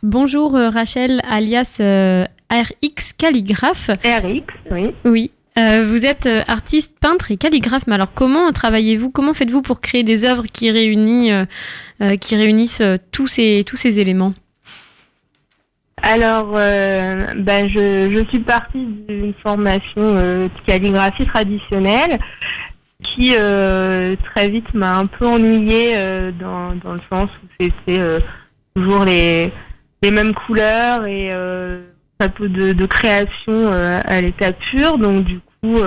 Bonjour Rachel, alias RX Calligraphe. RX, oui. Oui. Vous êtes artiste, peintre et calligraphe. Mais alors, comment travaillez-vous? Comment faites-vous pour créer des œuvres qui réunissent tous ces éléments? Alors, je suis partie d'une formation de calligraphie traditionnelle qui très vite m'a un peu ennuyée dans le sens où c'était toujours les mêmes couleurs et très peu de création à l'état pur. Donc du coup,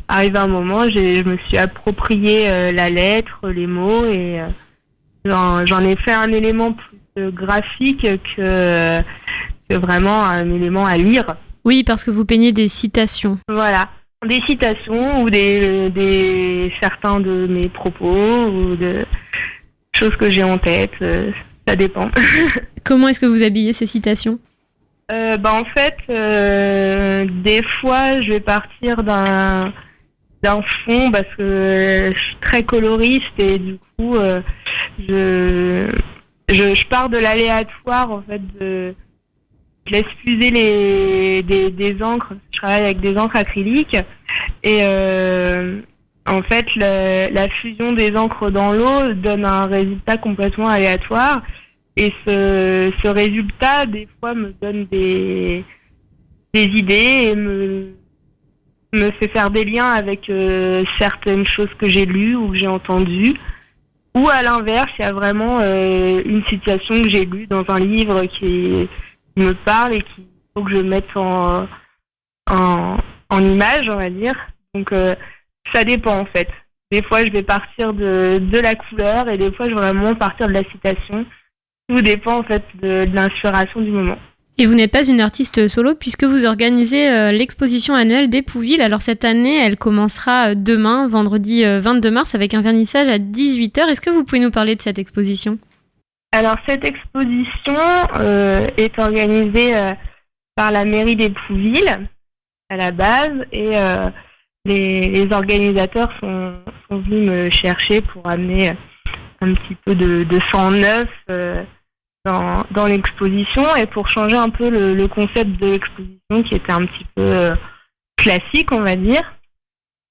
arrivé un moment, je me suis approprié la lettre, les mots et j'en ai fait un élément plus graphique que vraiment un élément à lire. Oui, parce que vous peignez des citations. Voilà, des citations ou des certains de mes propos ou de choses que j'ai en tête. Ça dépend. Comment est-ce que vous habillez ces citations? En fait, des fois, je vais partir d'un fond parce que je suis très coloriste et du coup, je pars de l'aléatoire en fait. Je laisse fuser des encres. Je travaille avec des encres acryliques et en fait, la fusion des encres dans l'eau donne un résultat complètement aléatoire. Et ce résultat, des fois, me donne des idées et me fait faire des liens avec certaines choses que j'ai lues ou que j'ai entendues. Ou à l'inverse, il y a vraiment une situation que j'ai lue dans un livre qui me parle et qu'il faut que je mette en image, on va dire. Donc, ça dépend, en fait. Des fois, je vais partir de la couleur et des fois, je vais vraiment partir de la citation. Tout dépend en fait de l'inspiration du moment. Et vous n'êtes pas une artiste solo puisque vous organisez l'exposition annuelle d'Épouville. Alors cette année, elle commencera demain, vendredi 22 mars, avec un vernissage à 18h. Est-ce que vous pouvez nous parler de cette exposition? Alors cette exposition est organisée par la mairie d'Épouville à la base et les organisateurs sont venus me chercher pour amener un petit peu de sang neuf dans l'exposition et pour changer un peu le concept de l'exposition qui était un petit peu classique, on va dire.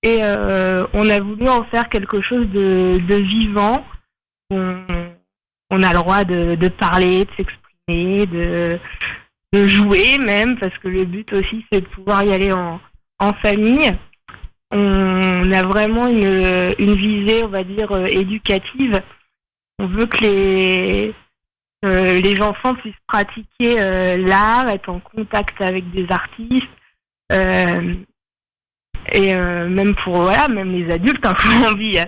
Et on a voulu en faire quelque chose de vivant. On a le droit de parler, de s'exprimer, de jouer même, parce que le but aussi c'est de pouvoir y aller en famille. On a vraiment une visée, on va dire, éducative. On veut que les enfants puissent pratiquer l'art, être en contact avec des artistes, et même même les adultes qui ont envie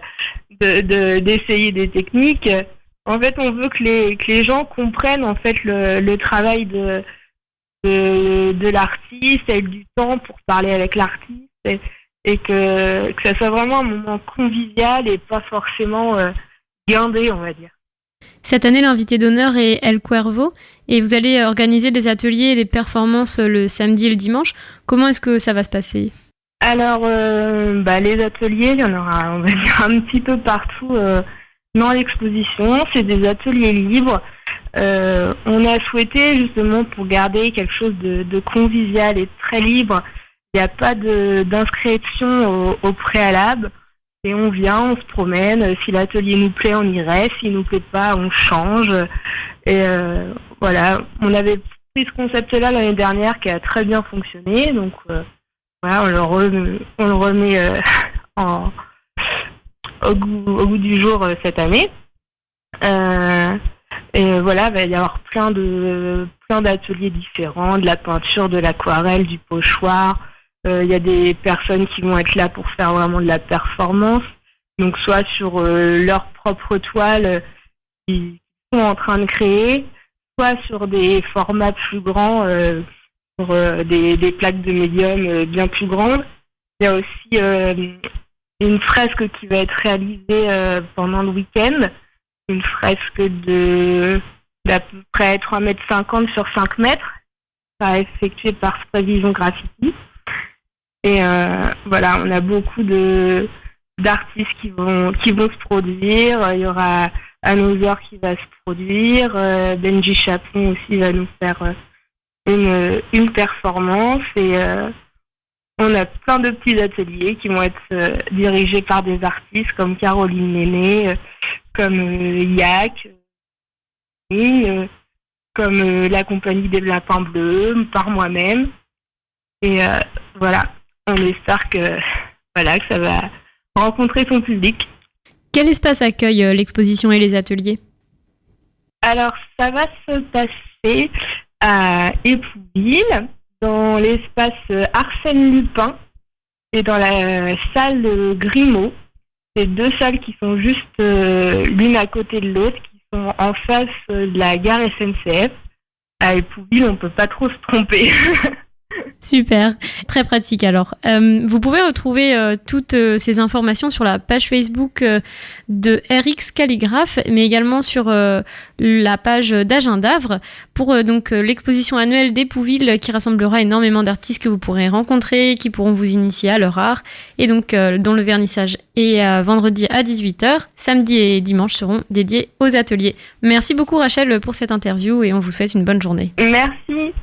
d'essayer des techniques. En fait, on veut que les gens comprennent en fait le travail de l'artiste, et du temps pour parler avec l'artiste, et que ça soit vraiment un moment convivial et pas forcément guindé, on va dire. Cette année, l'invité d'honneur est El Cuervo et vous allez organiser des ateliers et des performances le samedi et le dimanche. Comment est-ce que ça va se passer? Alors, les ateliers, il y en aura, on va dire, un petit peu partout dans l'exposition. C'est des ateliers libres. On a souhaité, justement, pour garder quelque chose de convivial et très libre, il n'y a pas d'inscription au préalable. Et on vient, on se promène. Si l'atelier nous plaît, on y reste. S'il nous plaît pas, on change. Et voilà, on avait pris ce concept-là l'année dernière qui a très bien fonctionné. Donc voilà, on le remet au goût du jour cette année. Et voilà, il va y avoir plein d'ateliers différents, de la peinture, de l'aquarelle, du pochoir. Il y a des personnes qui vont être là pour faire vraiment de la performance, donc soit sur leur propre toile qu'ils sont en train de créer, soit sur des formats plus grands, sur des plaques de médium bien plus grandes. Il y a aussi une fresque qui va être réalisée pendant le week-end, une fresque d'à peu près 3,50 m sur 5 mètres, ça a effectué par Prévision Graffiti. Et voilà, on a beaucoup d'artistes qui vont se produire. Il y aura à nos heures qui va se produire. Benji Chapon aussi va nous faire une performance et on a plein de petits ateliers qui vont être dirigés par des artistes comme Caroline Néné, comme Yak, comme la compagnie des Lapins Bleus, par moi-même. Et voilà, on espère que ça va rencontrer son public. Quel espace accueille l'exposition et les ateliers ? Alors, ça va se passer à Épouville, dans l'espace Arsène Lupin et dans la salle Grimaud. C'est deux salles qui sont juste l'une à côté de l'autre, qui sont en face de la gare SNCF. À Épouville, on ne peut pas trop se tromper. Super, très pratique alors. Vous pouvez retrouver toutes ces informations sur la page Facebook de RX Calligraphe, mais également sur la page d'Agendavre pour donc l'exposition annuelle d'Épouville qui rassemblera énormément d'artistes que vous pourrez rencontrer, qui pourront vous initier à leur art, et donc dont le vernissage est vendredi à 18h. Samedi et dimanche seront dédiés aux ateliers. Merci beaucoup Rachel pour cette interview et on vous souhaite une bonne journée. Merci.